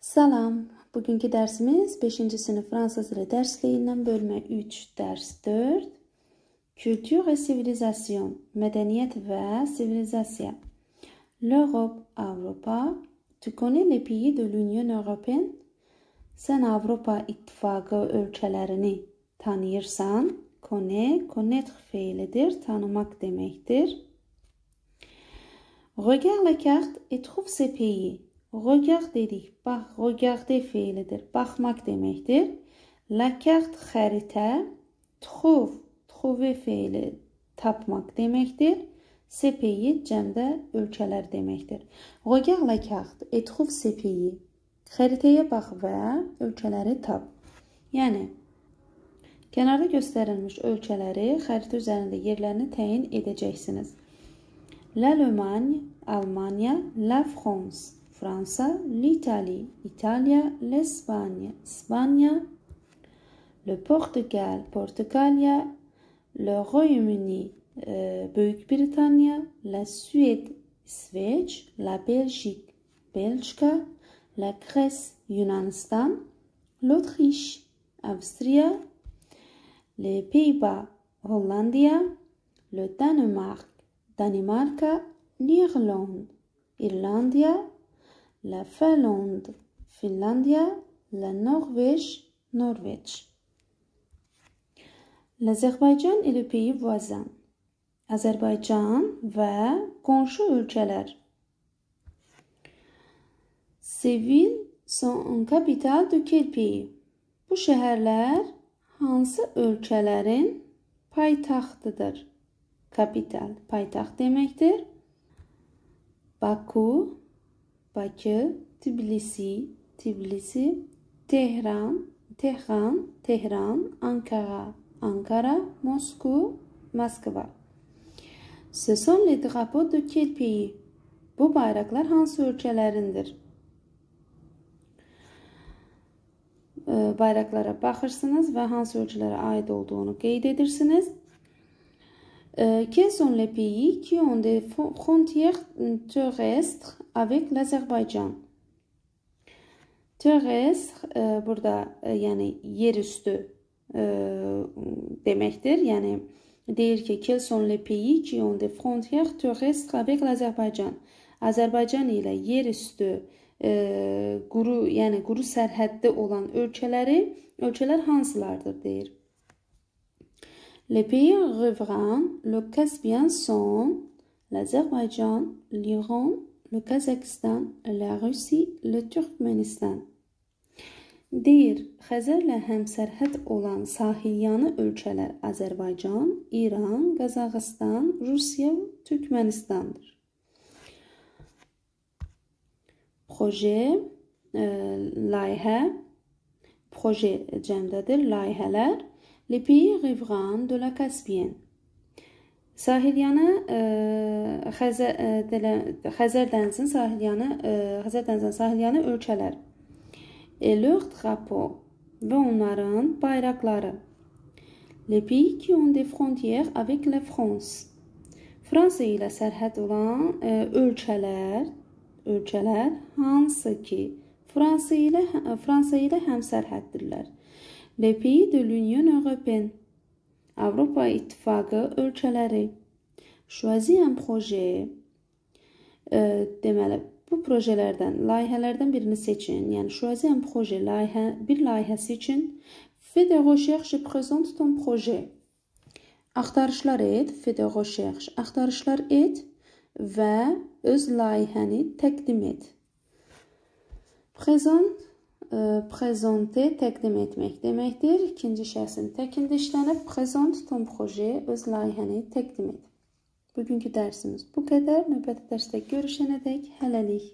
Salam, bugünkü dersimiz 5. sınıf Fransız dili dersliğinden bölme 3, ders 4. Kültür ve sivilizasyon, medeniyet ve sivilizasyon. L'Europe, Avrupa. Tu connais les pays de l'Union Européenne? Sen Avrupa İttifakı ölçelerini tanıyırsan, connaître fiilidir, tanımak demektir. Regarde la carte et trouve ces pays. Regard dedik, bak, regarder fiilidir, bakmak demektir. La carte xəritə, trouver fiili tapmak demektir. Ces pays cəmdə ölkələr demektir. Regarde la carte et trouve ces pays. Xəritəyə bax və ölkələri tap. Yəni, kənarda göstərilmiş ölkələri xəritə üzərində yerlərini təyin edəcəksiniz. L'Allemagne, Almanya, la France, Fransa, l'Italie, İtalya, l'Espagne, İspanya, le Portugal, Portugalya, le Royaume-Uni, Büyük Britanya, la Suède, İsveç, la Belgique, Belçika, la Grèce, Yunanistan, l'Autriche, Avusturya, les Pays-Bas, Hollandiya, le Danemark, Danimarka, l'Irlande, İrlandiya, la Finlande, Finlandiya, la Norvège, Norveç. L'Azerbaycan et le pays voisin. Azərbaycan və qonşu ölkələr. Ces villes sont en capitale de quel pays? Bu şəhərlər hansı ölkələrin paytaxtıdır? Kapital, paytaxt deməkdir. Baku, Bakı, Tbilisi, Tbilisi, Tehran, Tehran, Ankara, Moscou, Moskva. Ce sont les drapeaux de quel pays? Bu bayraklar hansı ölkələrindir? Bayraklara baxırsınız və hansı ölkələrə aid olduğunu qeyd edirsiniz. Quels sont les pays qui ont des frontières terrestres avec l'Azerbaycan? Terrestre burada yəni yerüstü deməkdir. Yəni deyir ki, quels sont les pays qui ont des frontières terrestres avec l'Azerbaycan? Azərbaycan ilə yerüstü quru sərhəddə olan ölkələr hansılardır deyir. Les pays riverains, le Caspien sont l'Azerbaycan, l'Iran, le Kazakhstan, la Russie, le Türkmenistan. Deyir, Xəzərlə həmsərhəd olan sahilyanı ölkələr Azərbaycan, İran, Qazaxıstan, Rusiya, Türkmenistandır. Proje, layihə, proje cəmdədir, layihələr. Les pays riverains de la Caspienne. Sahilyanı Xəzər dənizinin sahilyanı ölkələr. Et leur drapeau və onların bayraqları. Les pays qui ont des frontières avec la France. Fransa ilə sərhəd olan ölkələr hansı ki Fransa ilə həmsərhəddirlər. Les pays de l'Union Européenne. Avrupa İttifakı ölkələri. Choisis un projet. Deməli, bu projelərdən, layihələrdən birini seçin. Yəni, choisis un projet, bir layihəsi üçün. Fais des recherches et présente ton projet. Axtarışlar et, fais des recherches. Axtarışlar et və öz layihəni təqdim et. Prezente təqdim etmək deməkdir. İkinci şəxsin təkində işlənib, prezent ton proje, öz layihəni təqdim et. Bugünkü dərsimiz bu qədər. Növbəti dərsdə görüşənədək hələlik.